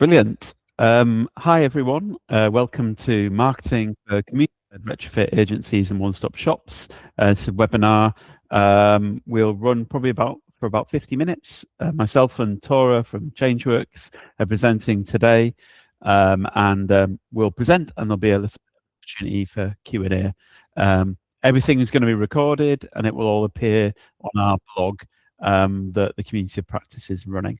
Brilliant. Hi, everyone. Welcome to Marketing for Community Retrofit Agencies and One-Stop Shops. It's a webinar. We'll run probably for about 50 minutes. Myself and Tora from Changeworks are presenting today, and we'll present, and there'll be a little opportunity for Q&A. Everything is going to be recorded, and it will all appear on our blog that the Community of Practice is running.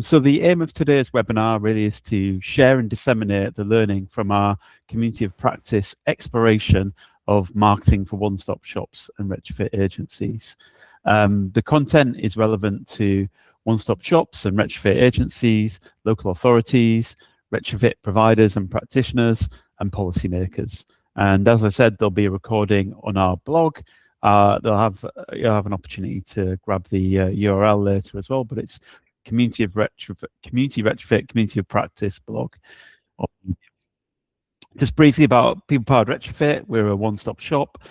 So the aim of today's webinar really is to share and disseminate the learning from our Community of Practice exploration of marketing for one-stop shops and retrofit agencies. The content is relevant to one-stop shops and retrofit agencies, local authorities, retrofit providers and practitioners, and policymakers. And as I said, there'll be a recording on our blog. You'll have an opportunity to grab the URL later as well, but it's Community Retrofit, Community of Practice blog. Just briefly about People Powered Retrofit, we're a one-stop shop.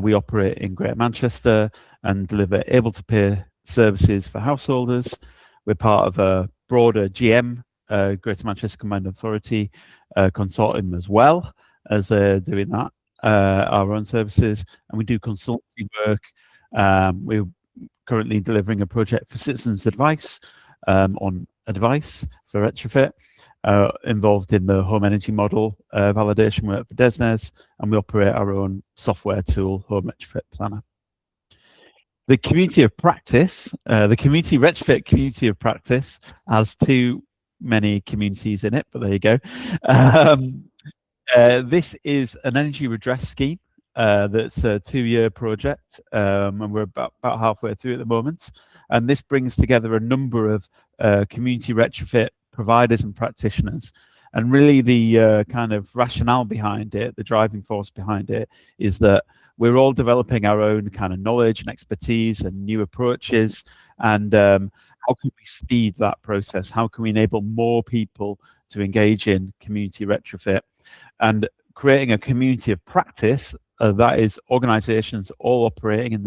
We operate in Greater Manchester and deliver able-to-pay services for householders. We're part of a broader GM, Greater Manchester Combined Authority consortium as well as doing that, our own services, and we do consultancy work. We're currently delivering a project for Citizens Advice, on advice for retrofit, involved in the home energy model validation work for DESNZ, and we operate our own software tool, Home Retrofit Planner. The Community of Practice, the Community Retrofit Community of Practice has too many communities in it, but there you go. This is an energy redress scheme that's a 2-year project, and we're about halfway through at the moment. And this brings together a number of community retrofit providers and practitioners. And really the kind of rationale behind it, the driving force behind it, is that we're all developing our own kind of knowledge and expertise and new approaches. And how can we speed that process? How can we enable more people to engage in community retrofit? And creating a community of practice that is organizations all operating in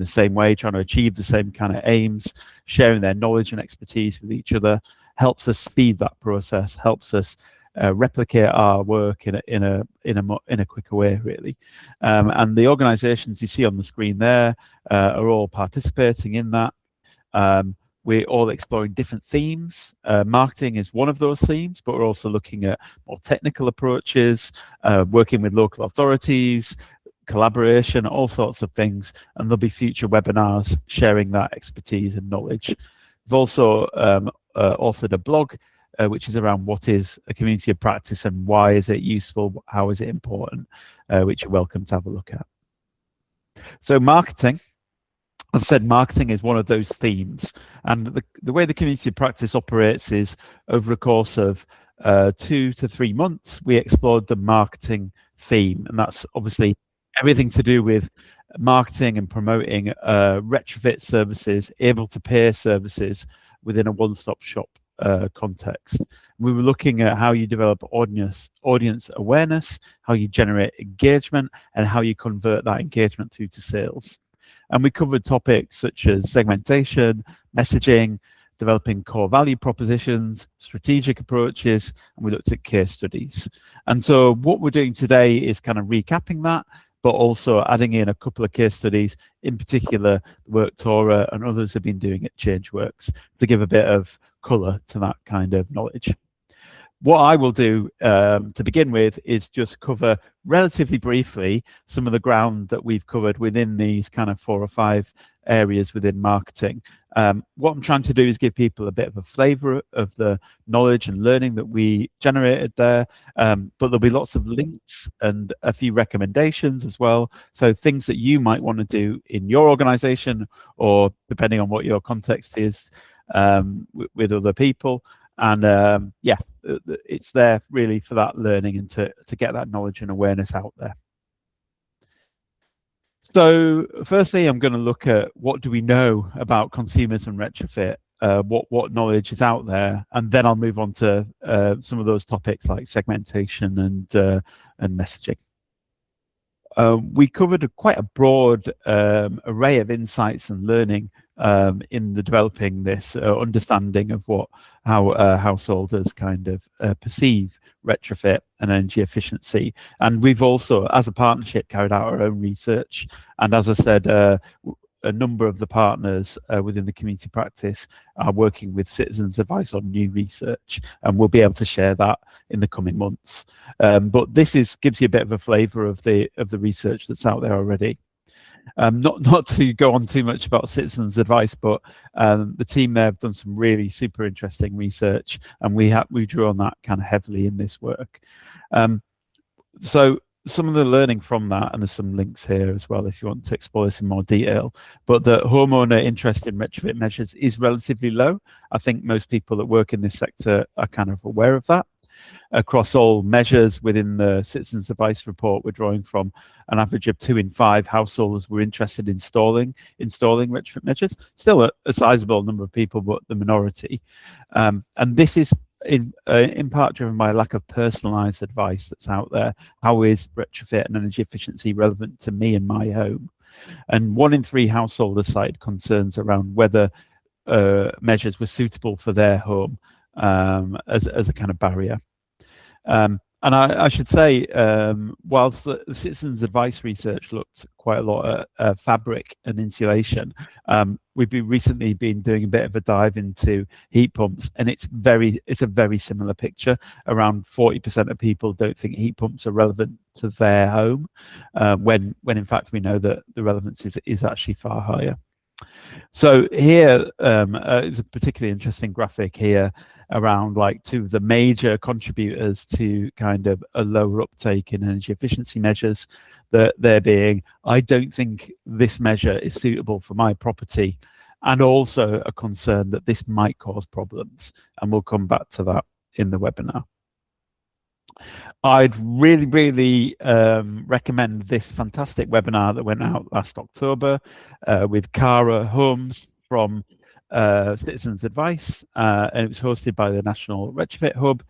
the same way, trying to achieve the same kind of aims, sharing their knowledge and expertise with each other, helps us speed that process, helps us replicate our work in a quicker way, really. And the organizations you see on the screen there are all participating in that. We're all exploring different themes. Marketing is one of those themes, but we're also looking at more technical approaches, working with local authorities, collaboration, all sorts of things. And there'll be future webinars sharing that expertise and knowledge. We've also authored a blog, which is around what is a community of practice and why is it useful, how is it important, which you're welcome to have a look at. So marketing. As I said, marketing is one of those themes, and the way the community of practice operates is over a course of 2 to 3 months, we explored the marketing theme, and that's obviously everything to do with marketing and promoting retrofit services, able-to-pay services within a one-stop shop context. We were looking at how you develop audience awareness, how you generate engagement, and how you convert that engagement through to sales. And we covered topics such as segmentation, messaging, developing core value propositions, strategic approaches, and we looked at case studies. And so what we're doing today is kind of recapping that, but also adding in a couple of case studies, in particular the work Tora and others have been doing at Changeworks, to give a bit of colour to that kind of knowledge. What I will do to begin with is just cover relatively briefly some of the ground that we've covered within these kind of 4 or 5 areas within marketing. What I'm trying to do is give people a bit of a flavour of the knowledge and learning that we generated there, but there'll be lots of links and a few recommendations as well. So things that you might want to do in your organisation, or depending on what your context is, with other people. And yeah, it's there really for that learning and to get that knowledge and awareness out there. So firstly, I'm going to look at what do we know about consumers and retrofit, what knowledge is out there, and then I'll move on to some of those topics like segmentation and messaging. We covered quite a broad array of insights and learning in the developing this understanding of how householders kind of perceive retrofit and energy efficiency. And we've also, as a partnership, carried out our own research. And as I said, a number of the partners within the community practice are working with citizens' advice on new research, and we'll be able to share that in the coming months. But this gives you a bit of a flavour of the research that's out there already. Not to go on too much about citizens' advice, but the team there have done some really super interesting research, and we drew on that kind of heavily in this work. So some of the learning from that, and there's some links here as well if you want to explore this in more detail, but the homeowner interest in retrofit measures is relatively low. I think most people that work in this sector are kind of aware of that. Across all measures within the Citizens Advice report, we're drawing from an average of 2 in 5 households were interested in installing retrofit measures. Still a sizable number of people, but the minority. And this is in part driven by a lack of personalised advice that's out there. How is retrofit and energy efficiency relevant to me and my home? And 1 in 3 householders cited concerns around whether measures were suitable for their home as a kind of barrier. And I should say, whilst the citizens' advice research looked quite a lot at fabric and insulation, we've recently been doing a bit of a dive into heat pumps, and it's a very similar picture. Around 40% of people don't think heat pumps are relevant to their home, when in fact we know that the relevance is actually far higher. So here is a particularly interesting graphic here around like 2 of the major contributors to kind of a lower uptake in energy efficiency measures. That there being, I don't think this measure is suitable for my property, and also a concern that this might cause problems. And we'll come back to that in the webinar. I'd really recommend this fantastic webinar that went out last October with Cara Holmes from Citizens Advice, and it was hosted by the National Retrofit Hub.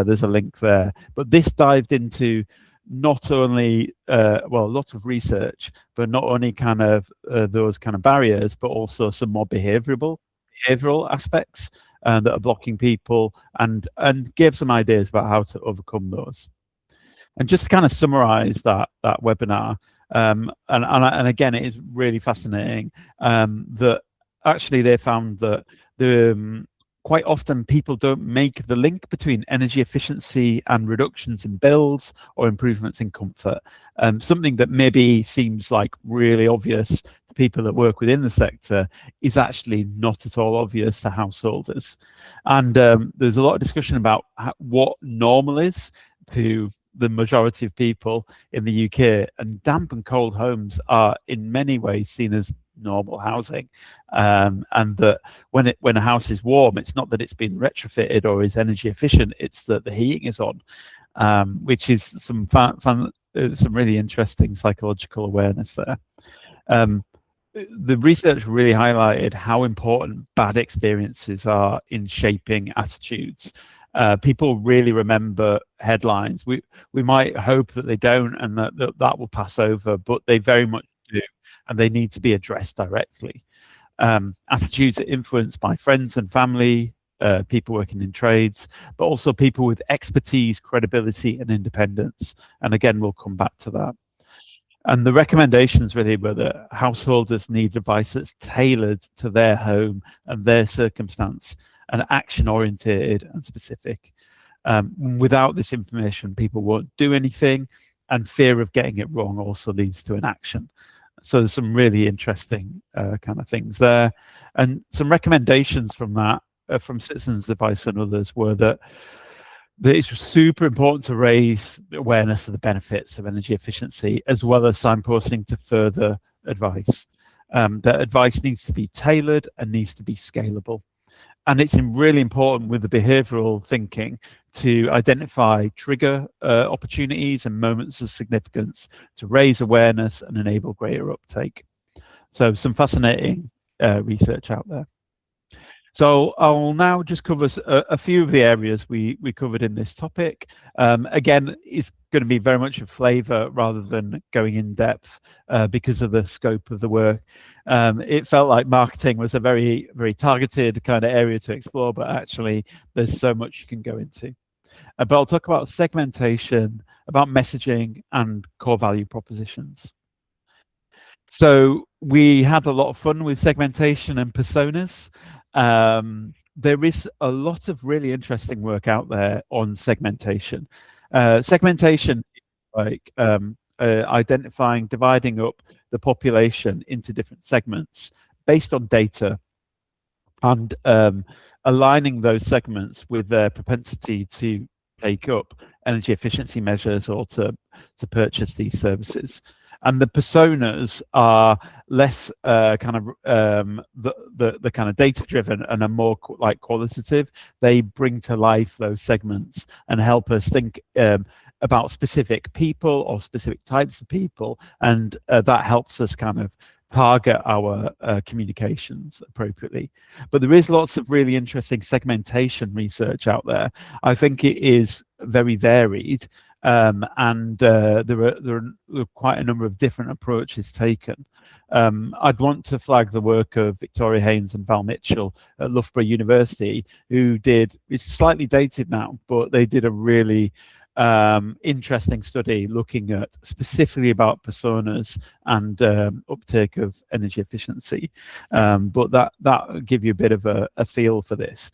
There's a link there. But this dived into not only a lot of research, but not only kind of those kind of barriers, but also some more behavioral aspects that are blocking people, and gave some ideas about how to overcome those. And just to kind of summarize that webinar, and again, it is really fascinating that actually they found that quite often people don't make the link between energy efficiency and reductions in bills or improvements in comfort. Something that maybe seems like really obvious to people that work within the sector is actually not at all obvious to householders. And there's a lot of discussion about what normal is to the majority of people in the UK, and damp and cold homes are in many ways seen as normal housing, and that when a house is warm, it's not that it's been retrofitted or is energy efficient, it's that the heating is on, which is some really interesting psychological awareness there. The research really highlighted how important bad experiences are in shaping attitudes. People really remember headlines. We might hope that they don't, and that will pass over, but they very much do, and they need to be addressed directly. Attitudes are influenced by friends and family, people working in trades, but also people with expertise, credibility, and independence. And again, we'll come back to that. And the recommendations really were that householders need advice that's tailored to their home and their circumstance, and action-oriented and specific. Without this information, people won't do anything, and fear of getting it wrong also leads to inaction. So there's some really interesting kind of things there. And some recommendations from that, from Citizens Advice and others, were that it's super important to raise awareness of the benefits of energy efficiency, as well as signposting to further advice. That advice needs to be tailored and needs to be scalable. And it's really important with the behavioral thinking to identify trigger opportunities and moments of significance to raise awareness and enable greater uptake. So some fascinating research out there. So I'll now just cover a few of the areas we covered in this topic. Again, it's going to be very much a flavour rather than going in depth because of the scope of the work. It felt like marketing was a very, very targeted kind of area to explore, but actually there's so much you can go into. But I'll talk about segmentation, about messaging, and core value propositions. So we had a lot of fun with segmentation and personas. There is a lot of really interesting work out there on segmentation. Segmentation is like identifying, dividing up the population into different segments based on data and aligning those segments with their propensity to take up energy efficiency measures or to purchase these services. And the personas are less kind of the kind of data driven and are more like qualitative. They bring to life those segments and help us think about specific people or specific types of people, and that helps us kind of target our communications appropriately. But there is lots of really interesting segmentation research out there. I think it is very varied, and there are quite a number of different approaches taken. I'd want to flag the work of Victoria Haynes and Val Mitchell at Loughborough University, who did, it's slightly dated now, but they did a really interesting study looking at specifically about personas and uptake of energy efficiency, but that give you a bit of a feel for this.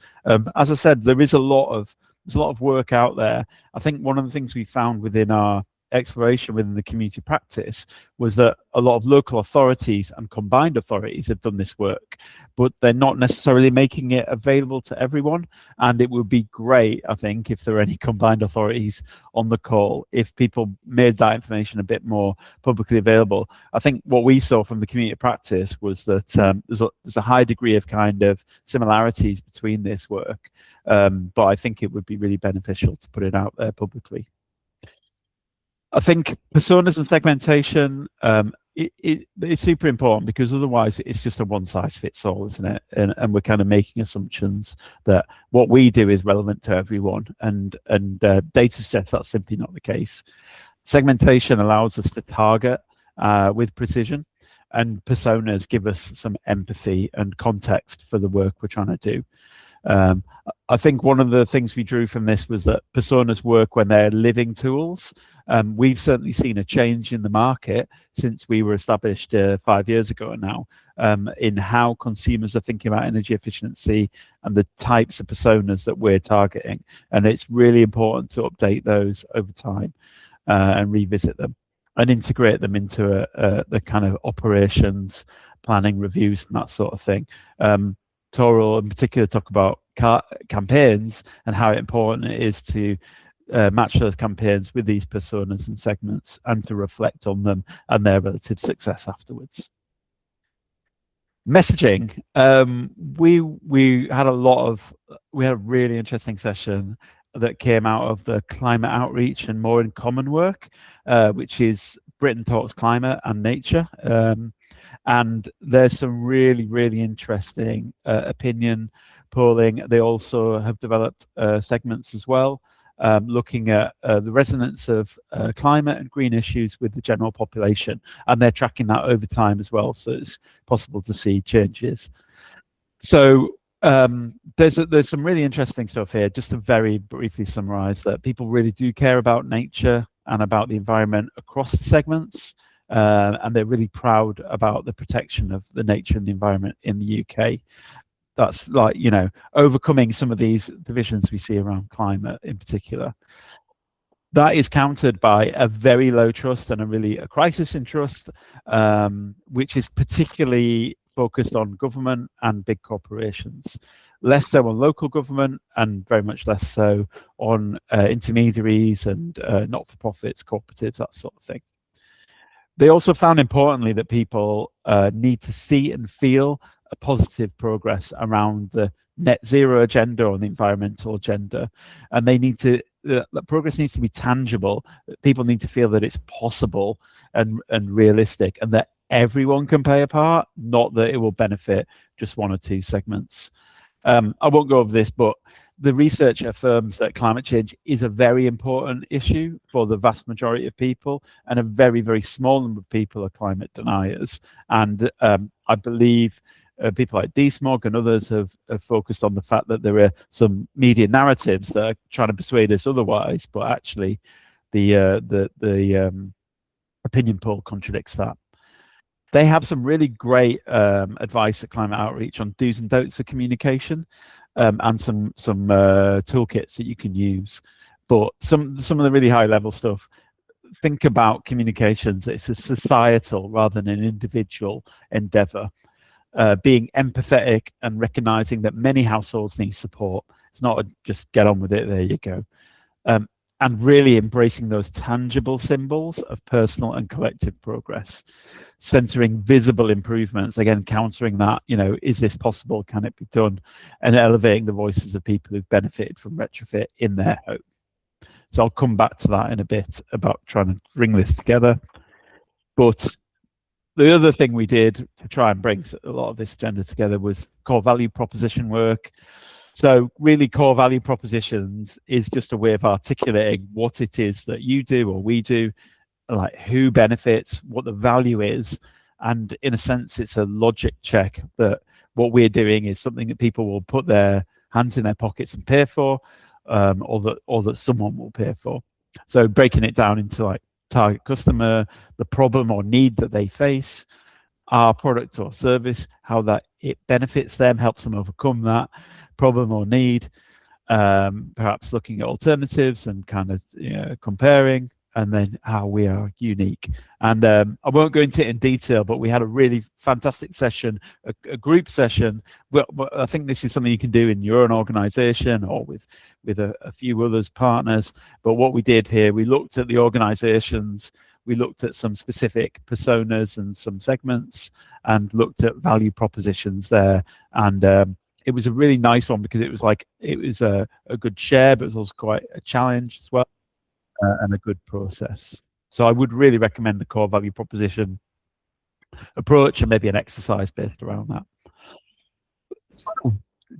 As I said, there's a lot of work out there. I think one of the things we found within our exploration within the community practice was that a lot of local authorities and combined authorities have done this work, but they're not necessarily making it available to everyone. And it would be great, I think, if there are any combined authorities on the call, if people made that information a bit more publicly available. I think what we saw from the community practice was that there's a high degree of kind of similarities between this work, but I think it would be really beneficial to put it out there publicly. I think personas and segmentation, it's super important, because otherwise it's just a one-size-fits-all, isn't it? And we're kind of making assumptions that what we do is relevant to everyone, and data suggests that's simply not the case. Segmentation allows us to target with precision, and personas give us some empathy and context for the work we're trying to do. I think one of the things we drew from this was that personas work when they're living tools. We've certainly seen a change in the market since we were established 5 years ago now, in how consumers are thinking about energy efficiency and the types of personas that we're targeting. And it's really important to update those over time and revisit them and integrate them into the kind of operations, planning, reviews, and that sort of thing. Tora in particular talk about campaigns and how important it is to match those campaigns with these personas and segments, and to reflect on them and their relative success afterwards. Messaging, we had a really interesting session that came out of the climate outreach and more in common work, which is Britain Talks Climate and Nature. And there's some really, really interesting opinion polling. They also have developed segments as well, looking at the resonance of climate and green issues with the general population, and they're tracking that over time as well, so it's possible to see changes. So there's some really interesting stuff here. Just to very briefly summarize, that people really do care about nature and about the environment across the segments, and they're really proud about the protection of the nature and the environment in the UK. That's like, you know, overcoming some of these divisions we see around climate in particular. That is countered by a very low trust and a crisis in trust, which is particularly focused on government and big corporations, less so on local government, and very much less so on intermediaries and not-for-profits, cooperatives, that sort of thing. They also found, importantly, that people need to see and feel a positive progress around the net zero agenda or the environmental agenda, and they need to, the progress needs to be tangible. People need to feel that it's possible and realistic, and that everyone can play a part, not that it will benefit just one or two segments. I won't go over this, but the research affirms that climate change is a very important issue for the vast majority of people, and a very, very small number of people are climate deniers. And I believe people like DSMOG and others have focused on the fact that there are some media narratives that are trying to persuade us otherwise, but actually the opinion poll contradicts that. They have some really great advice at Climate Outreach on do's and don'ts of communication, and some toolkits that you can use. But some of the really high level stuff, think about communications. It's a societal rather than an individual endeavor. Being empathetic and recognizing that many households need support. It's not just get on with it, there you go. And really embracing those tangible symbols of personal and collective progress, centering visible improvements, again, countering that, you know, is this possible? Can it be done? And elevating the voices of people who've benefited from retrofit in their home. So I'll come back to that in a bit about trying to bring this together. But the other thing we did to try and bring a lot of this agenda together was core value proposition work. So really, core value propositions is just a way of articulating what it is that you do or we do, like who benefits, what the value is. And in a sense, it's a logic check that what we're doing is something that people will put their hands in their pockets and pay for, or that someone will pay for. So breaking it down into like target customer, the problem or need that they face, our product or service, how that it benefits them, helps them overcome that problem or need, perhaps looking at alternatives and kind of comparing, and then how we are unique. And I won't go into it in detail, but we had a really fantastic session, a group session. Well, I think this is something you can do in your own organization or with a few others partners. But what we did here, we looked at the organizations, we looked at some specific personas and some segments, and looked at value propositions there. And it was a really nice one because it was a good share, but it was also quite a challenge as well, and a good process. So I would really recommend the core value proposition approach and maybe an exercise based around that.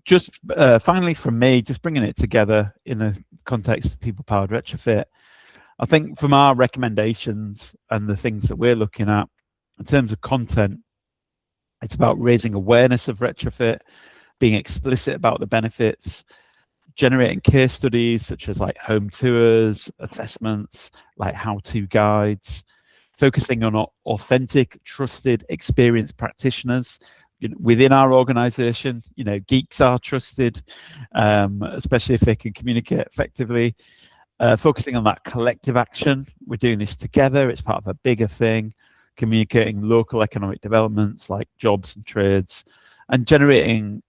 Just finally from me, just bringing it together in the context of people-powered retrofit, I think from our recommendations and the things that we're looking at in terms of content, it's about raising awareness of retrofit, being explicit about the benefits, generating case studies such as like home tours, assessments, like how-to guides, focusing on authentic, trusted, experienced practitioners. Within our organization, geeks are trusted, especially if they can communicate effectively. Focusing on that collective action. We're doing this together. It's part of a bigger thing. Communicating local economic developments like jobs and trades, and generating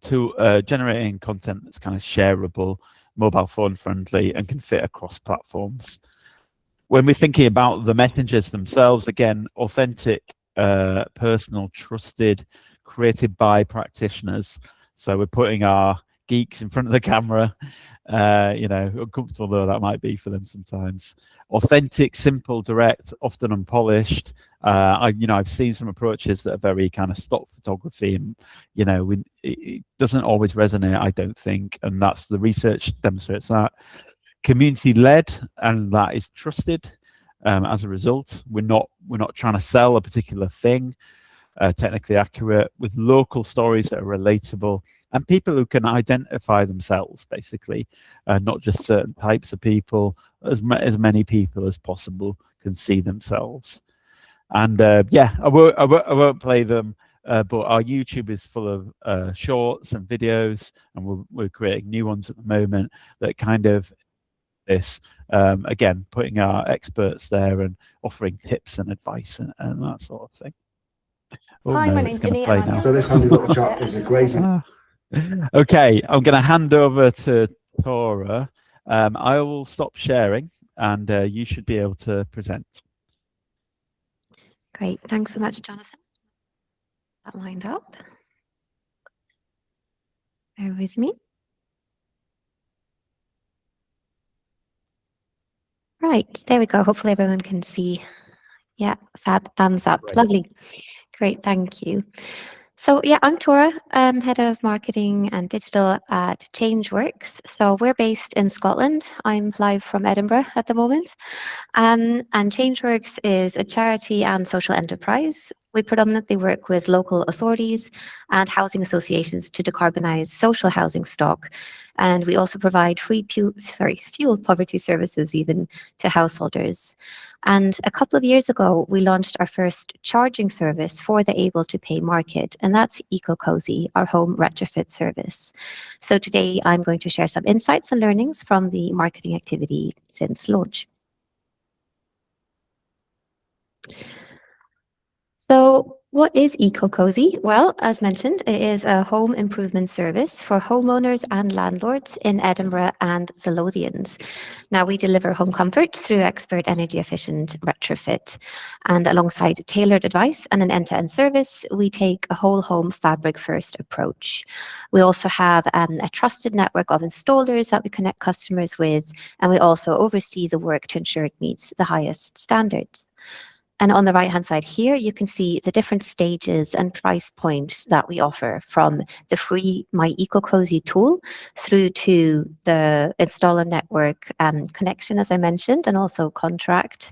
generating content that's kind of shareable, mobile phone friendly, and can fit across platforms. When we're thinking about the messengers themselves, again, authentic, personal, trusted, created by practitioners. So we're putting our geeks in front of the camera, uncomfortable though that might be for them sometimes. Authentic, simple, direct, often unpolished. I've seen some approaches that are very kind of stock photography, and it doesn't always resonate, I don't think, and that's the research demonstrates that. Community led, and that is trusted. As a result, we're not trying to sell a particular thing. Technically accurate, with local stories that are relatable and people who can identify themselves, basically, not just certain types of people, as many people as possible can see themselves. And I won't play them, but our YouTube is full of shorts and videos, and we're creating new ones at the moment that kind of this, again, putting our experts there and offering tips and advice and that sort of thing. Oh, Hi, no, my name's Ginny. So this handy little chat is a great. Okay, I'm going to hand over to Tora. I will stop sharing, and you should be able to present. Great, thanks so much, Jonathan. That lined up. Bear with me. Right, there we go. Hopefully everyone can see. Yeah, fab, thumbs up. Great. Lovely. Great, thank you. So yeah, I'm Tora. I'm head of marketing and digital at Changeworks. So we're based in Scotland. I'm live from Edinburgh at the moment. And Changeworks is a charity and social enterprise. We predominantly work with local authorities and housing associations to decarbonise social housing stock. And we also provide free fuel poverty services even to householders. And a couple of years ago, we launched our first charging service for the able to pay market, and that's EcoCosi, our home retrofit service. So today I'm going to share some insights and learnings from the marketing activity since launch. So what is EcoCosi? Well, as mentioned, it is a home improvement service for homeowners and landlords in Edinburgh and the Lothians. Now, we deliver home comfort through expert energy efficient retrofit. And alongside tailored advice and an end-to-end service, we take a whole home fabric first approach. We also have a trusted network of installers that we connect customers with, and we also oversee the work to ensure it meets the highest standards. And on the right-hand side here, you can see the different stages and price points that we offer, from the free My EcoCosi tool through to the installer network connection, as I mentioned, and also contract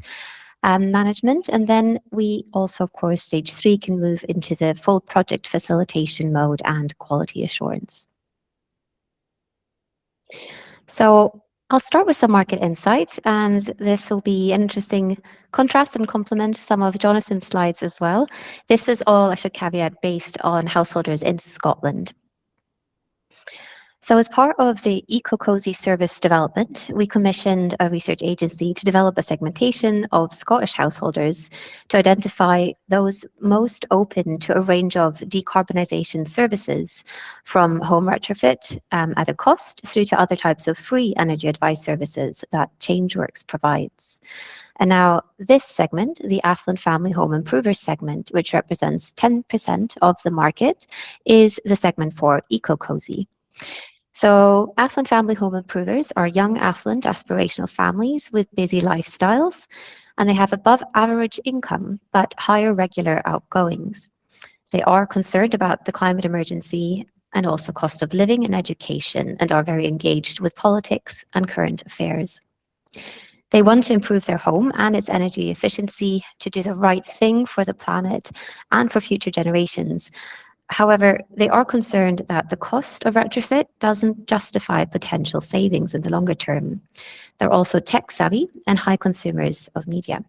management. And then we also, of course, stage 3 can move into the full project facilitation mode and quality assurance. So I'll start with some market insight, and this will be an interesting contrast and complement some of Jonathan's slides as well. This is all, I should caveat, based on householders in Scotland. So as part of the EcoCosi service development, we commissioned a research agency to develop a segmentation of Scottish householders to identify those most open to a range of decarbonisation services, from home retrofit at a cost through to other types of free energy advice services that Changeworks provides. And now this segment, the affluent family home improvers segment, which represents 10% of the market, is the segment for EcoCosi. So affluent family home improvers are young, affluent, aspirational families with busy lifestyles, and they have above average income, but higher regular outgoings. They are concerned about the climate emergency and also cost of living and education, and are very engaged with politics and current affairs. They want to improve their home and its energy efficiency to do the right thing for the planet and for future generations. However, they are concerned that the cost of retrofit doesn't justify potential savings in the longer term. They're also tech savvy and high consumers of media.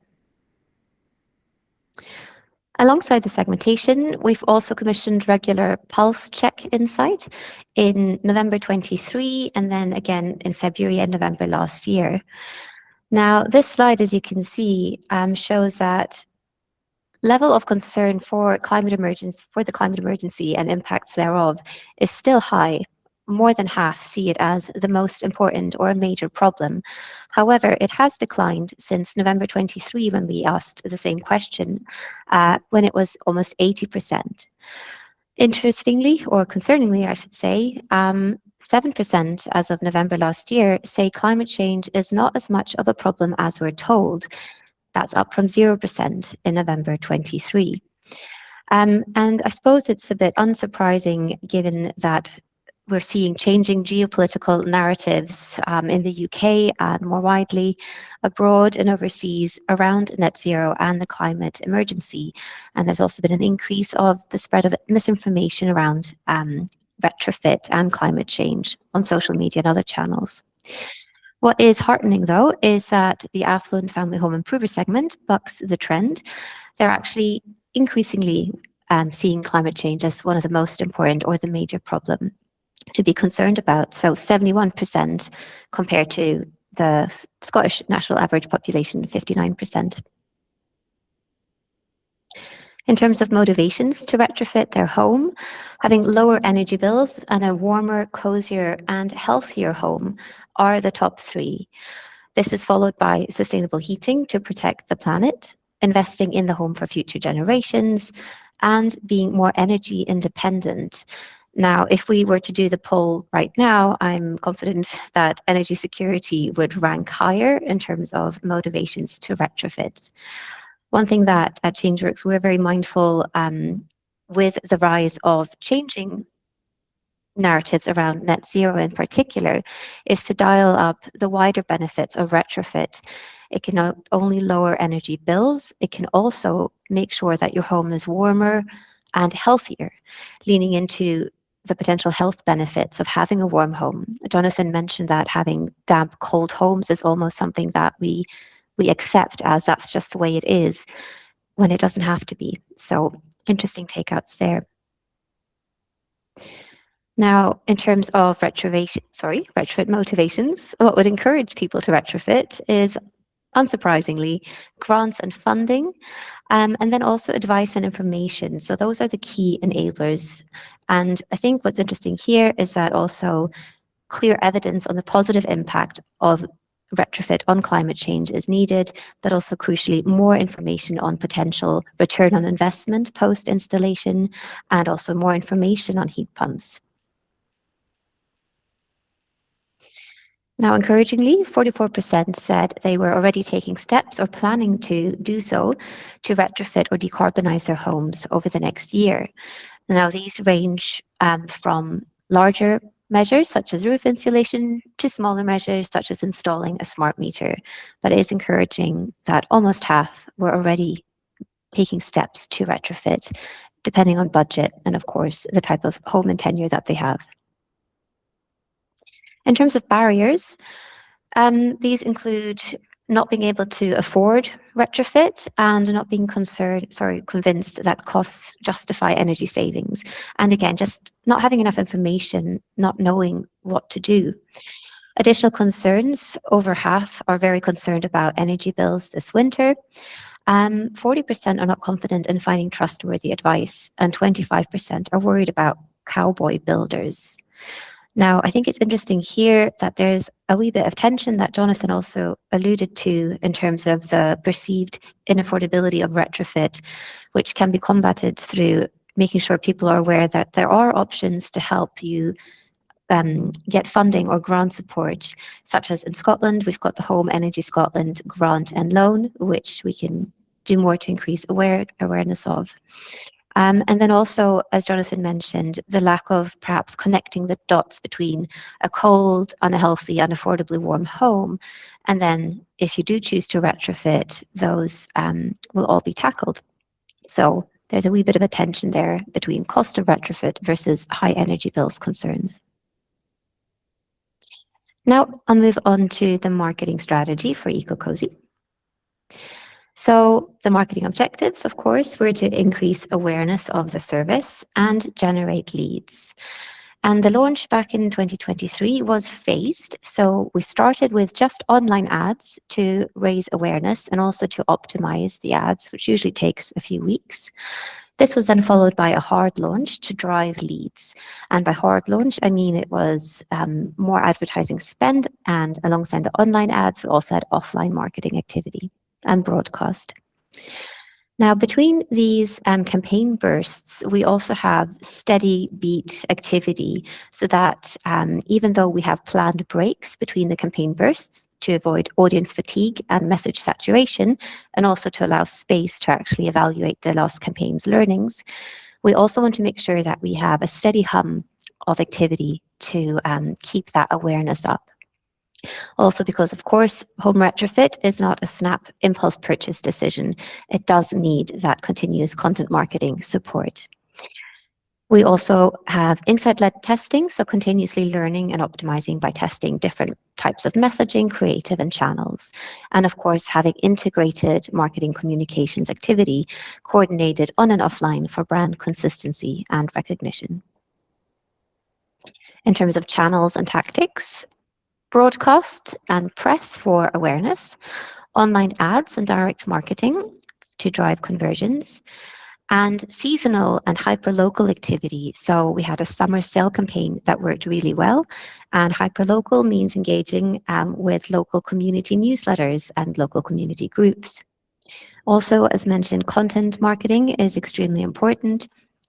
Alongside the segmentation, we've also commissioned regular pulse check insight in November 23 and then again in February and November last year. Now, this slide, as you can see, shows that level of concern for the climate emergency and impacts thereof is still high. More than half see it as the most important or a major problem. However, it has declined since November 23 when we asked the same question, when it was almost 80%. Interestingly, or concerningly, I should say, 7% as of November last year say climate change is not as much of a problem as we're told. That's up from 0% in November 23. And I suppose it's a bit unsurprising given that we're seeing changing geopolitical narratives in the UK and more widely abroad and overseas around net zero and the climate emergency. And there's also been an increase of the spread of misinformation around retrofit and climate change on social media and other channels. What is heartening, though, is that the affluent family home improver segment bucks the trend. They're actually increasingly seeing climate change as one of the most important or the major problem to be concerned about. So 71% compared to the Scottish national average population, 59%. In terms of motivations to retrofit their home, having lower energy bills and a warmer, cozier and healthier home are the top 3. This is followed by sustainable heating to protect the planet, investing in the home for future generations, and being more energy independent. Now, if we were to do the poll right now, I'm confident that energy security would rank higher in terms of motivations to retrofit. One thing that at Changeworks we're very mindful with the rise of changing narratives around net zero in particular, is to dial up the wider benefits of retrofit. It can not only lower energy bills, it can also make sure that your home is warmer and healthier, leaning into the potential health benefits of having a warm home. Jonathan mentioned that having damp, cold homes is almost something that we accept as that's just the way it is, when it doesn't have to be. So interesting takeouts there. Now, in terms of retrofit motivations, what would encourage people to retrofit is, unsurprisingly, grants and funding, and then also advice and information. So those are the key enablers. And I think what's interesting here is that also clear evidence on the positive impact of retrofit on climate change is needed, but also crucially more information on potential return on investment post-installation, and also more information on heat pumps. Now, encouragingly, 44% said they were already taking steps or planning to do so to retrofit or decarbonize their homes over the next year. Now, these range from larger measures such as roof insulation to smaller measures such as installing a smart meter. But it is encouraging that almost half were already taking steps to retrofit, depending on budget and, of course, the type of home and tenure that they have. In terms of barriers, these include not being able to afford retrofit and not being convinced that costs justify energy savings. And again, just not having enough information, not knowing what to do. Additional concerns, over half are very concerned about energy bills this winter. 40% are not confident in finding trustworthy advice, and 25% are worried about cowboy builders. Now, I think it's interesting here that there's a wee bit of tension that Jonathan also alluded to in terms of the perceived inaffordability of retrofit, which can be combated through making sure people are aware that there are options to help you get funding or grant support, such as in Scotland, we've got the Home Energy Scotland grant and loan, which we can do more to increase awareness of. And then also, as Jonathan mentioned, the lack of perhaps connecting the dots between a cold, unhealthy, unaffordably warm home. And then if you do choose to retrofit, those will all be tackled. So there's a wee bit of a tension there between cost of retrofit versus high energy bills concerns. Now I'll move on to the marketing strategy for EcoCosi. So the marketing objectives, of course, were to increase awareness of the service and generate leads. And the launch back in 2023 was phased. So we started with just online ads to raise awareness and also to optimize the ads, which usually takes a few weeks. This was then followed by a hard launch to drive leads. And by hard launch, I mean it was more advertising spend, and alongside the online ads, we also had offline marketing activity and broadcast. Now, between these campaign bursts, we also have steady beat activity, so that even though we have planned breaks between the campaign bursts to avoid audience fatigue and message saturation, and also to allow space to actually evaluate the last campaign's learnings, we also want to make sure that we have a steady hum of activity to keep that awareness up. Also because, of course, home retrofit is not a snap impulse purchase decision. It does need that continuous content marketing support. We also have insight-led testing, so continuously learning and optimizing by testing different types of messaging, creative and channels. And of course, having integrated marketing communications activity coordinated on and offline for brand consistency and recognition. In terms of channels and tactics, broadcast and press for awareness, online ads and direct marketing to drive conversions, and seasonal and hyperlocal activity. So we had a summer sale campaign that worked really well, and hyperlocal means engaging with local community newsletters and local community groups. Also, as mentioned, content marketing is extremely important.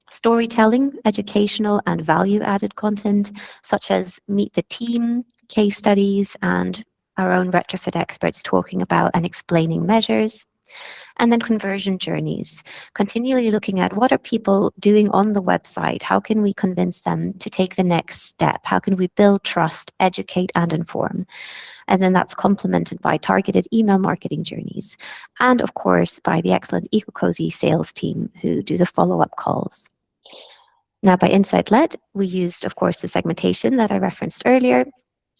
Storytelling, educational and value-added content, such as Meet the Team, case studies, and our own retrofit experts talking about and explaining measures. And then conversion journeys, continually looking at what are people doing on the website? How can we convince them to take the next step? How can we build trust, educate, and inform? And then that's complemented by targeted email marketing journeys. And of course, by the excellent EcoCosi sales team who do the follow-up calls. Now, by insight-led, we used, of course, the segmentation that I referenced earlier,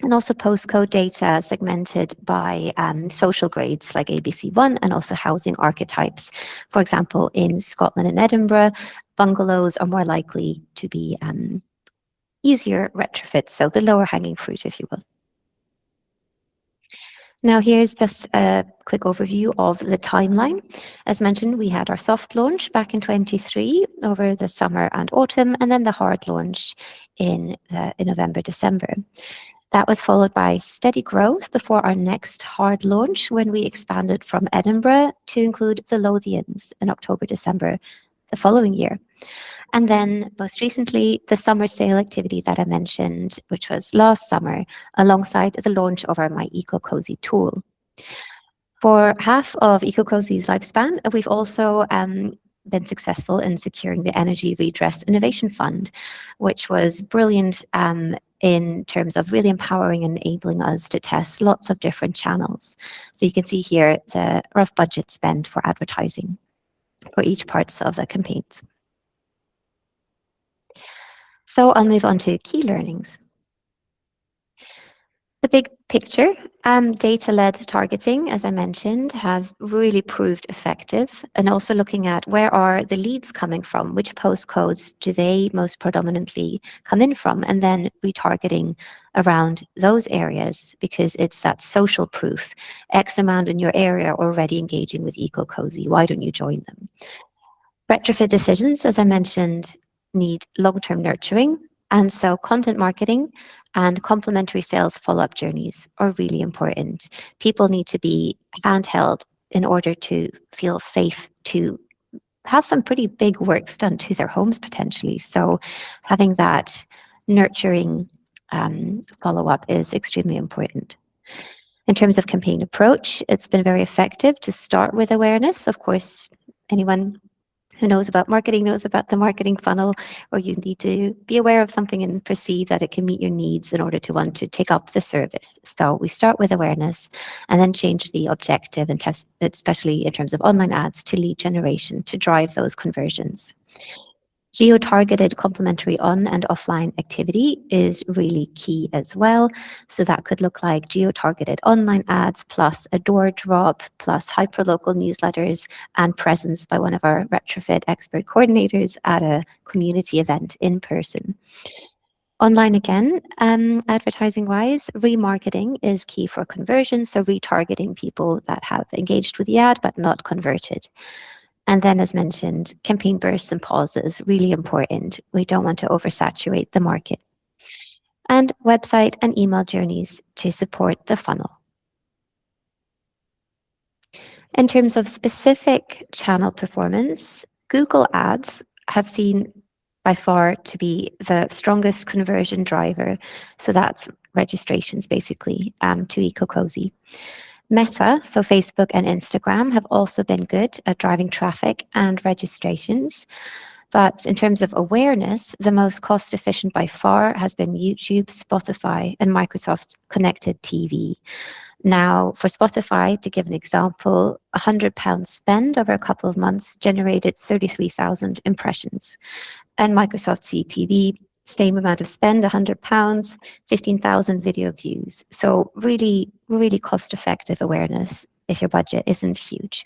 and also postcode data segmented by social grades like ABC1 and also housing archetypes. For example, in Scotland and Edinburgh, bungalows are more likely to be easier retrofits, so the lower hanging fruit, if you will. Now, here's just a quick overview of the timeline. As mentioned, we had our soft launch back in 23 over the summer and autumn, and then the hard launch in November, December. That was followed by steady growth before our next hard launch when we expanded from Edinburgh to include the Lothians in October, December the following year. And then most recently, the summer sale activity that I mentioned, which was last summer, alongside the launch of our My EcoCosi tool. For half of EcoCosi's lifespan, we've also been successful in securing the Energy Redress Innovation Fund, which was brilliant in terms of really empowering and enabling us to test lots of different channels. So you can see here the rough budget spend for advertising for each parts of the campaigns. So I'll move on to key learnings. The big picture, data-led targeting, as I mentioned, has really proved effective. And also looking at where are the leads coming from, which postcodes do they most predominantly come in from, and then retargeting around those areas because it's that social proof. X amount in your area already engaging with EcoCosi. Why don't you join them? Retrofit decisions, as I mentioned, need long-term nurturing. And so content marketing and complementary sales follow-up journeys are really important. People need to be handheld in order to feel safe to have some pretty big works done to their homes potentially. So having that nurturing follow-up is extremely important. In terms of campaign approach, it's been very effective to start with awareness. Of course, anyone who knows about marketing knows about the marketing funnel, or you need to be aware of something and perceive that it can meet your needs in order to want to take up the service. So we start with awareness and then change the objective and test, especially in terms of online ads, to lead generation to drive those conversions. Geo-targeted complementary on and offline activity is really key as well. So that could look like geo-targeted online ads plus a door drop plus hyperlocal newsletters and presence by one of our retrofit expert coordinators at a community event in person. Online again, advertising-wise, remarketing is key for conversion. So retargeting people that have engaged with the ad but not converted. And then, as mentioned, campaign bursts and pauses, really important. We don't want to oversaturate the market. And website and email journeys to support the funnel. In terms of specific channel performance, Google Ads have seen by far to be the strongest conversion driver. So that's registrations, basically, to EcoCosi. Meta, so Facebook and Instagram, have also been good at driving traffic and registrations. But in terms of awareness, the most cost efficient by far has been YouTube, Spotify, and Microsoft Connected TV. Now, for Spotify, to give an example, £100 spend over a couple of months generated 33,000 impressions. And Microsoft CTV, same amount of spend, £100, 15,000 video views. So really, really cost-effective awareness if your budget isn't huge.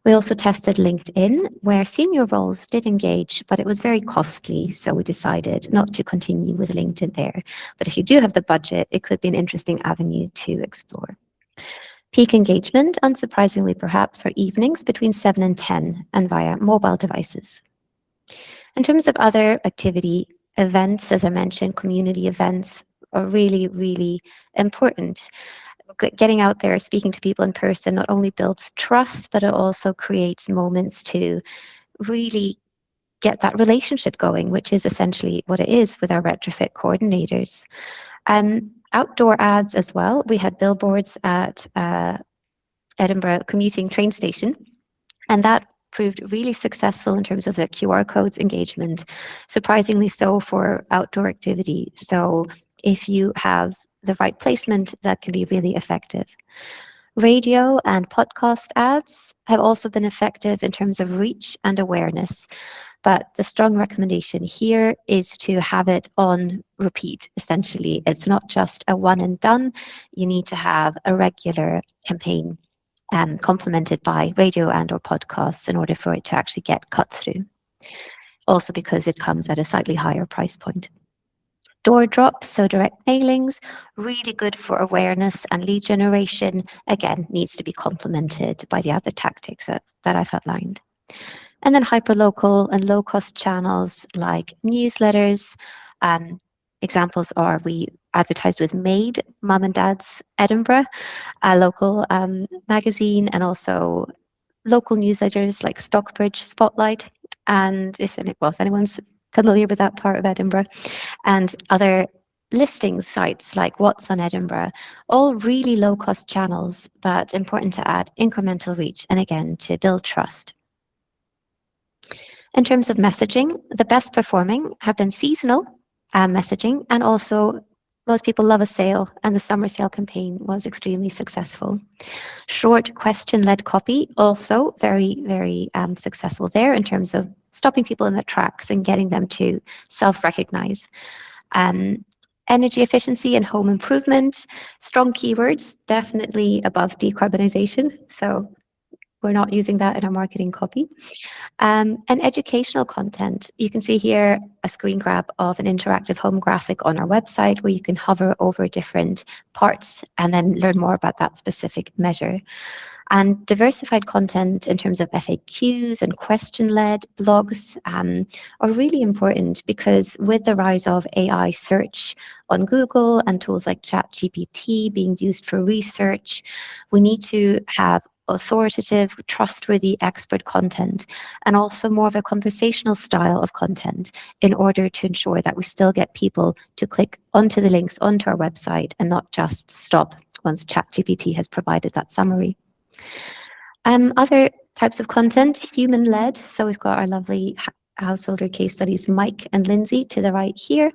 We also tested LinkedIn, where senior roles did engage, but it was very costly. So we decided not to continue with LinkedIn there. But if you do have the budget, it could be an interesting avenue to explore. Peak engagement, unsurprisingly perhaps, are evenings between 7 and 10 and via mobile devices. In terms of other activity, events, as I mentioned, community events are really, really important. Getting out there, speaking to people in person, not only builds trust, but it also creates moments to really get that relationship going, which is essentially what it is with our retrofit coordinators. Outdoor ads as well. We had billboards at Edinburgh commuting train station, and that proved really successful in terms of the QR codes engagement, surprisingly so for outdoor activity. So if you have the right placement, that can be really effective. Radio and podcast ads have also been effective in terms of reach and awareness. But the strong recommendation here is to have it on repeat, essentially. It's not just a one and done. You need to have a regular campaign complemented by radio and or podcasts in order for it to actually get cut through. Also because it comes at a slightly higher price point. Door drops, so direct mailings, really good for awareness and lead generation. Again, needs to be complemented by the other tactics that I've outlined. And then hyperlocal and low-cost channels like newsletters. Examples are we advertised with Made, Mum and Dad's Edinburgh, a local magazine, and also local newsletters like Stockbridge, Spotlight, and if anyone's familiar with that part of Edinburgh, and other listings sites like What's on Edinburgh, all really low-cost channels, but important to add incremental reach, and again, to build trust. In terms of messaging, the best performing have been seasonal messaging, and also most people love a sale, and the summer sale campaign was extremely successful. Short question-led copy, also very, very successful there in terms of stopping people in their tracks and getting them to self-recognize. Energy efficiency and home improvement, strong keywords, definitely above decarbonization. So we're not using that in our marketing copy. And educational content. You can see here a screen grab of an interactive home graphic on our website where you can hover over different parts and then learn more about that specific measure. And diversified content in terms of FAQs and question-led blogs are really important because with the rise of AI search on Google and tools like ChatGPT being used for research, we need to have authoritative, trustworthy expert content, and also more of a conversational style of content in order to ensure that we still get people to click onto the links onto our website and not just stop once ChatGPT has provided that summary. Other types of content, human-led. So we've got our lovely householder case studies, Mike and Lindsay to the right here,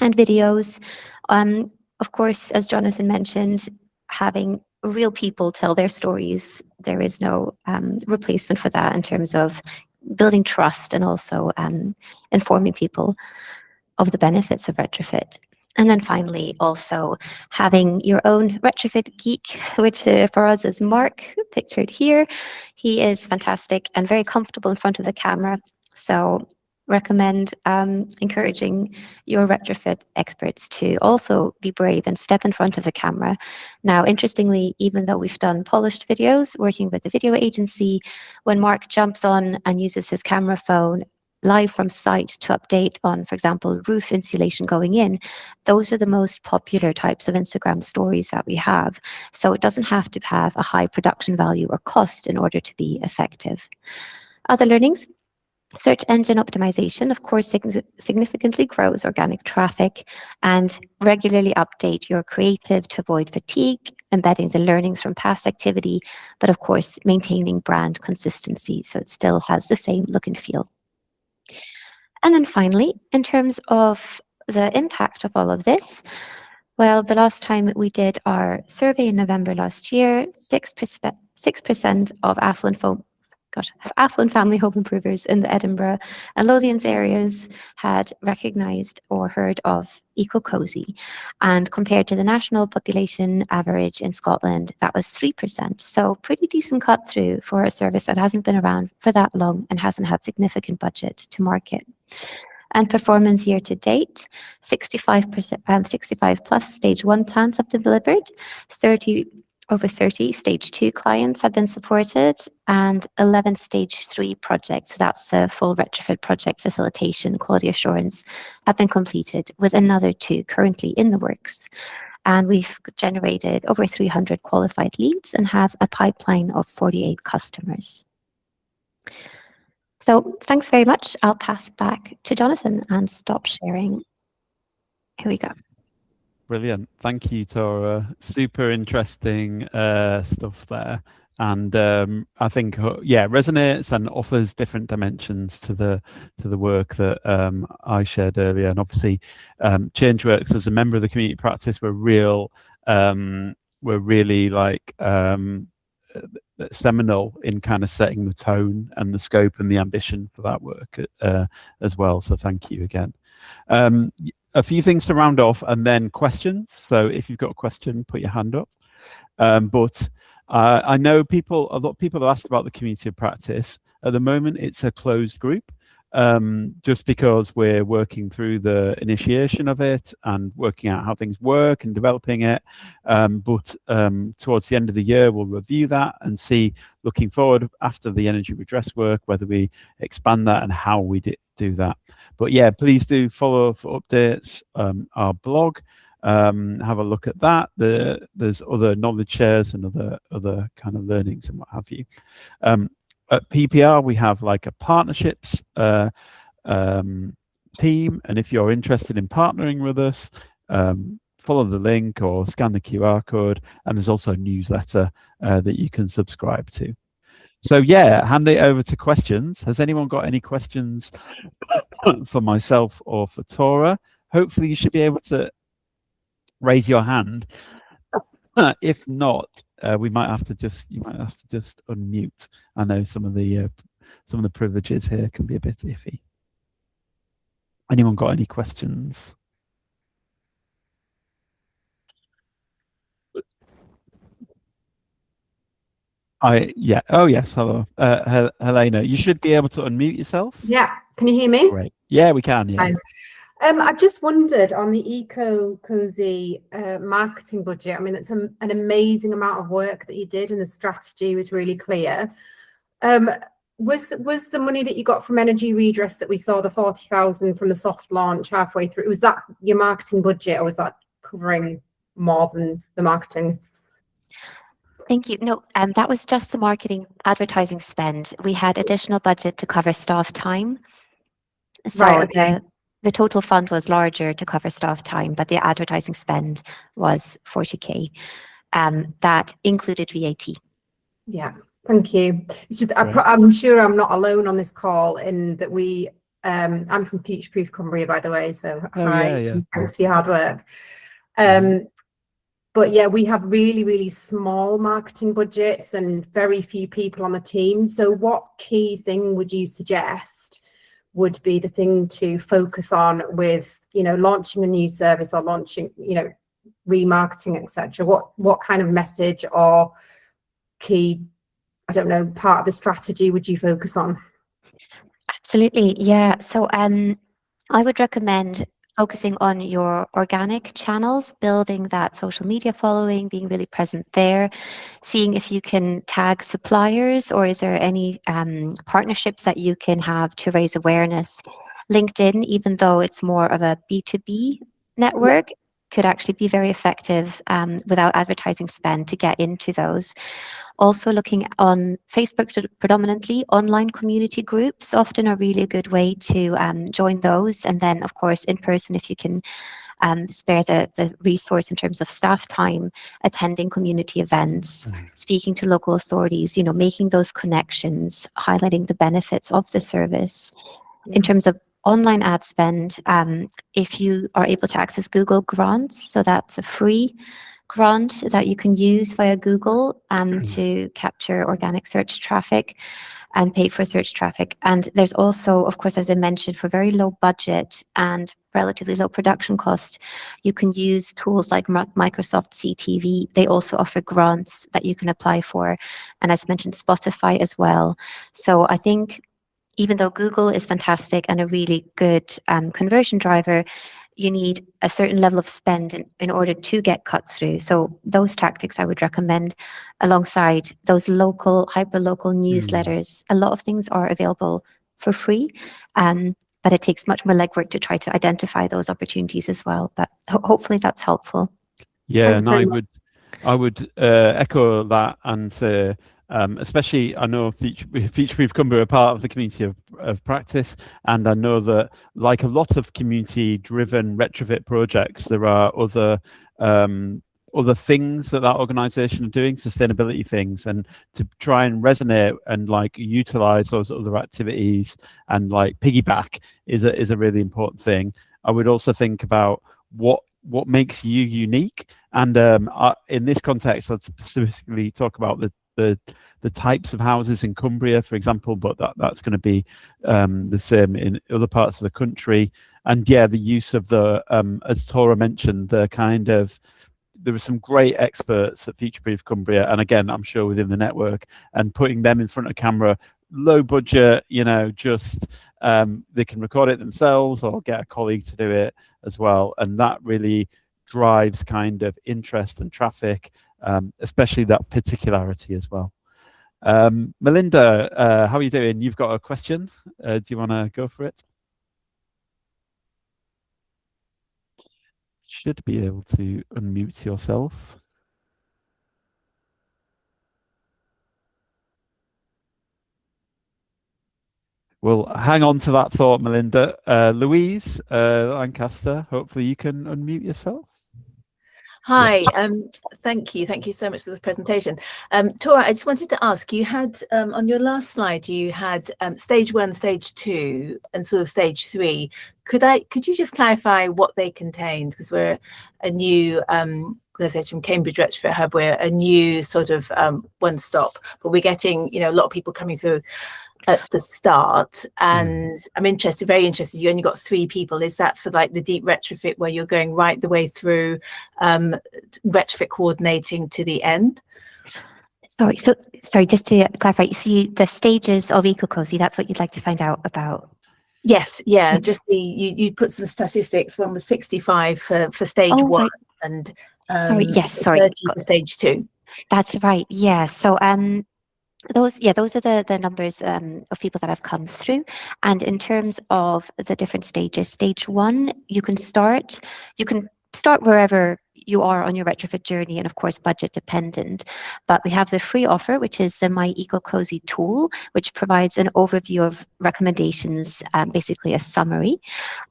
and videos. Of course, as Jonathan mentioned, having real people tell their stories, there is no replacement for that in terms of building trust and also informing people of the benefits of retrofit. And then finally, also having your own retrofit geek, which for us is Mark, pictured here. He is fantastic and very comfortable in front of the camera. So recommend encouraging your retrofit experts to also be brave and step in front of the camera. Now, interestingly, even though we've done polished videos working with the video agency, when Mark jumps on and uses his camera phone live from site to update on, for example, roof insulation going in, those are the most popular types of Instagram stories that we have. So it doesn't have to have a high production value or cost in order to be effective. Other learnings. Search engine optimization, of course, significantly grows organic traffic, and regularly update your creative to avoid fatigue, embedding the learnings from past activity, but of course, maintaining brand consistency so it still has the same look and feel. And then finally, in terms of the impact of all of this, well, the last time we did our survey in November last year, 6% of affluent family home improvers in the Edinburgh and Lothians areas had recognised or heard of EcoCosi. And compared to the national population average in Scotland, that was 3%. So pretty decent cut through for a service that hasn't been around for that long and hasn't had significant budget to market. And performance year to date, 65 plus stage 1 plans have been delivered, over 30 stage 2 clients have been supported, and 11 stage 3 projects, so that's a full retrofit project facilitation, quality assurance, have been completed, with another 2 currently in the works. And we've generated over 300 qualified leads and have a pipeline of 48 customers. So thanks very much. I'll pass back to Jonathan and stop sharing. Here we go. Brilliant. Thank you, Tora. Super interesting stuff there. and I think resonates and offers different dimensions to the work that I shared earlier. And obviously, Changeworks, as a member of the community practice, we're really like seminal in kind of setting the tone and the scope and the ambition for that work as well. So thank you again. A few things to round off, and then questions. So if you've got a question, put your hand up. But I know a lot of people have asked about the community of practice. At the moment, it's a closed group, just because we're working through the initiation of it and working out how things work and developing it. But towards the end of the year, we'll review that and see, looking forward after the energy redress work, whether we expand that and how we do that. But yeah, please do follow for updates our blog. Have a look at that. There's other knowledge shares and other kind of learnings and what have you. At PPR, we have like a partnerships team, and if you're interested in partnering with us, follow the link or scan the QR code, and there's also a newsletter that you can subscribe to. So yeah, hand it over to questions. Has anyone got any questions for myself or for Tora? Hopefully you should be able to raise your hand. If not, you might have to just unmute. I know some of the privileges here can be a bit iffy. Anyone got any questions? Yeah. Oh yes. Hello, Helena. You should be able to unmute yourself. Yeah. Can you hear me? Great. Yeah, we can. Yeah. I just wondered on the EcoCosi marketing budget. I mean, it's an amazing amount of work that you did, and the strategy was really clear. Was the money that you got from energy redress that we saw, the 40,000 from the soft launch halfway through, was that your marketing budget, or was that covering more than the marketing? Thank you. No, that was just the marketing advertising spend. We had additional budget to cover staff time. So Right, okay. The total fund was larger to cover staff time, but the advertising spend was 40K. That included VAT. Yeah, thank you. It's just, I'm sure I'm not alone on this call in that we, I'm from Future Proof Cumbria, by the way, so hi, thanks for your hard work. But yeah, we have really, really small marketing budgets and very few people on the team. So what key thing would you suggest would be the thing to focus on with, launching a new service or launching, remarketing, etc.? What kind of message or key, I don't know, part of the strategy would you focus on? Absolutely, yeah. So I would recommend focusing on your organic channels, building that social media following, being really present there, seeing if you can tag suppliers, or is there any partnerships that you can have to raise awareness. LinkedIn, even though it's more of a B2B network, could actually be very effective without advertising spend to get into those. Also looking on Facebook, predominantly online community groups often a really good way to join those. And then, of course, in person, if you can spare the resource in terms of staff time, attending community events, speaking to local authorities, making those connections, highlighting the benefits of the service. In terms of online ad spend, if you are able to access Google grants, so that's a free grant that you can use via Google to capture organic search traffic and pay for search traffic. And there's also, of course, as I mentioned, for very low budget and relatively low production cost, you can use tools like Microsoft CTV. They also offer grants that you can apply for. And as mentioned, Spotify as well. So I think even though Google is fantastic and a really good conversion driver, you need a certain level of spend in order to get cut through. So those tactics I would recommend alongside those local, hyper-local newsletters. A lot of things are available for free, but it takes much more legwork to try to identify those opportunities as well. But hopefully that's helpful. Yeah, and I would echo that and say, especially I know Future Proof Cumbria are part of the community of practice, and I know that like a lot of community driven retrofit projects, there are other other things that organisation are doing, sustainability things, and to try and resonate and like utilize those other activities and like piggyback is a really important thing. I would also think about what makes you unique, and in this context, let's specifically talk about the types of houses in Cumbria, for example, but that's going to be the same in other parts of the country. And yeah, the use of the, as Tora mentioned, the kind of, there were some great experts at Future Proof Cumbria, and again, I'm sure within the network, and putting them in front of camera, low budget, you know, just they can record it themselves or get a colleague to do it as well. And that really drives kind of interest and traffic, especially that particularity as well. Melinda, how are you doing? You've got a question. Do you want to go for it? Should be able to unmute yourself. Well, hang on to that thought, Melinda. Louise Lancaster, hopefully you can unmute yourself. Hi, thank you so much for this presentation. Tora, I just wanted to ask, you had on your last slide, you had stage 1, stage 2, and sort of stage 3. Could you just clarify what they contained? Because we're a new organisation from Cambridge Retrofit Hub, we're a new sort of one-stop, but we're getting, you know, a lot of people coming through at the start, and I'm interested, very interested, you only got 3 people. Is that for like the deep retrofit where you're going right the way through retrofit coordinating to the end? Sorry, just to clarify, you see the stages of EcoCosi, that's what you'd like to find out about? Yes, yeah, just you put some statistics. One was 65 for stage 1, right. And sorry, 30 for stage 2. That's right, yeah. So those are the numbers of people that have come through. And in terms of the different stages, stage 1, you can start wherever you are on your retrofit journey, and of course budget dependent. But we have the free offer, which is the My EcoCosi tool, which provides an overview of recommendations, basically a summary.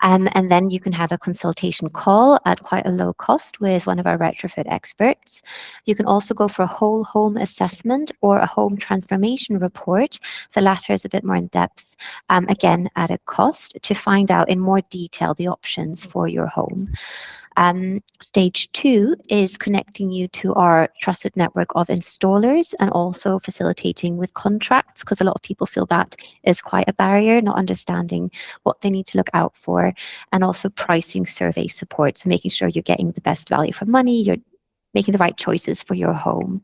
And then you can have a consultation call at quite a low cost with one of our retrofit experts. You can also go for a whole home assessment or a home transformation report. The latter is a bit more in depth, again at a cost, to find out in more detail the options for your home. Stage 2 is connecting you to our trusted network of installers and also facilitating with contracts, because a lot of people feel that is quite a barrier, not understanding what they need to look out for, and also pricing survey support, so making sure you're getting the best value for money, you're making the right choices for your home.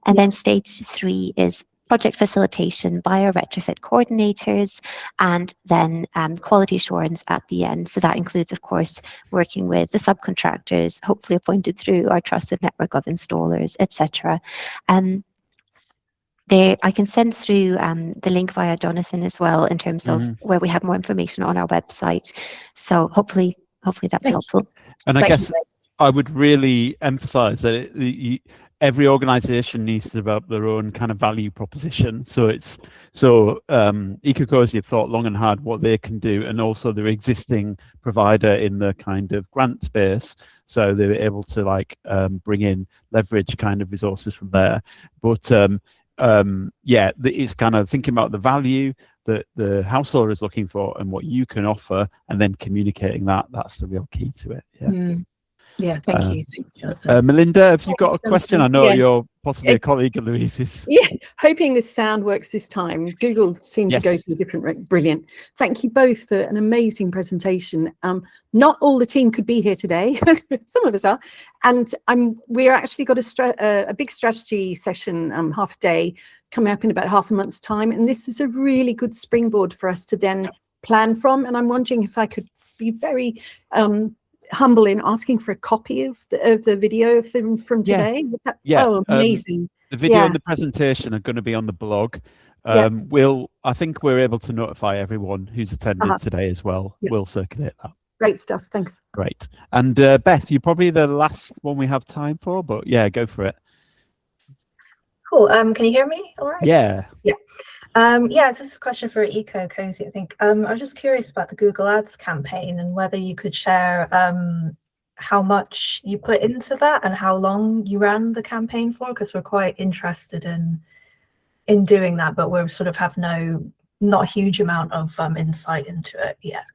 And then stage 3 is project facilitation by our retrofit coordinators, and then quality assurance at the end. So that includes, of course, working with the subcontractors, hopefully appointed through our trusted network of installers, etc. I can send through the link via Jonathan as well, in terms of where we have more information on our website. So hopefully that's helpful. And I guess I would really emphasize that every organization needs to develop their own kind of value proposition. So EcoCosi have thought long and hard what they can do, and also their existing provider in the kind of grant space. So they were able to like bring in leverage kind of resources from there. But it's kind of thinking about the value that the householder is looking for and what you can offer, and then communicating that. That's the real key to it. Yeah. Yeah, thank you. Thank you, Jonathan. Melinda, have you got a question? I know you're possibly a colleague of Louise's. Yeah, hoping this sound works this time. Google seemed to go to a different brilliant. Thank you both for an amazing presentation. Not all the team could be here today. Some of us are. And we're actually got a big strategy session, half a day, coming up in about half a month's time. And this is a really good springboard for us to then plan from. And I'm wondering if I could be very humble in asking for a copy of the video from today. Oh, amazing. The video and the presentation are going to be on the blog. I think we're able to notify everyone who's attended today as well. We'll circulate that. Great stuff. Thanks. Great. And Beth, you're probably the last one we have time for, but yeah, go for it. Cool. Can you hear me all right? Yeah. So this is a question for EcoCosi, I think. I was just curious about the Google Ads campaign and whether you could share how much you put into that and how long you ran the campaign for? Because we're quite interested in doing that, but we sort of have not a huge amount of insight into it yet.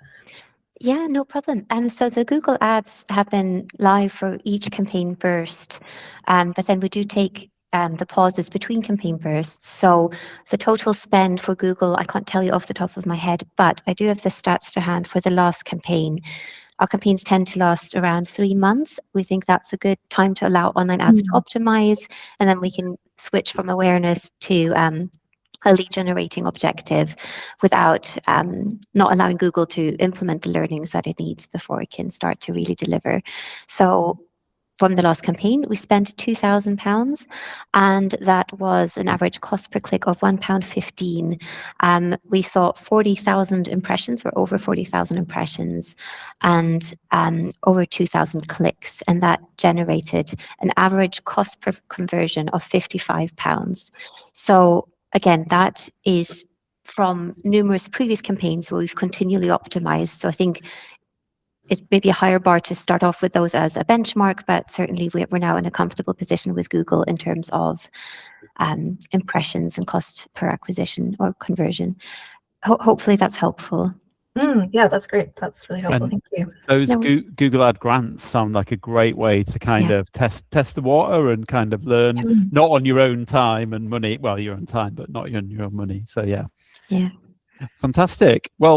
Yeah, no problem. So the Google ads have been live for each campaign burst, but then we do take the pauses between campaign bursts. So the total spend for Google, I can't tell you off the top of my head, but I do have the stats to hand for the last campaign. Our campaigns tend to last around 3 months. We think that's a good time to allow online ads to optimize, and then we can switch from awareness to a lead generating objective without not allowing Google to implement the learnings that it needs before it can start to really deliver. So from the last campaign, we spent £2,000, and that was an average cost per click of £1.15. We saw 40,000 impressions, or over 40,000 impressions, and over 2,000 clicks, and that generated an average cost per conversion of £55. So again, that is from numerous previous campaigns where we've continually optimized. So I think it's maybe a higher bar to start off with those as a benchmark, but certainly we're now in a comfortable position with Google in terms of impressions and cost per acquisition or conversion. Hopefully that's helpful. Yeah, that's great. That's really helpful. Thank you. Those Google Ad grants sound like a great way to kind of test the water and kind of learn, not on your own time and money. Well, your own time, but not on your own money. So yeah. Yeah. Fantastic. Well,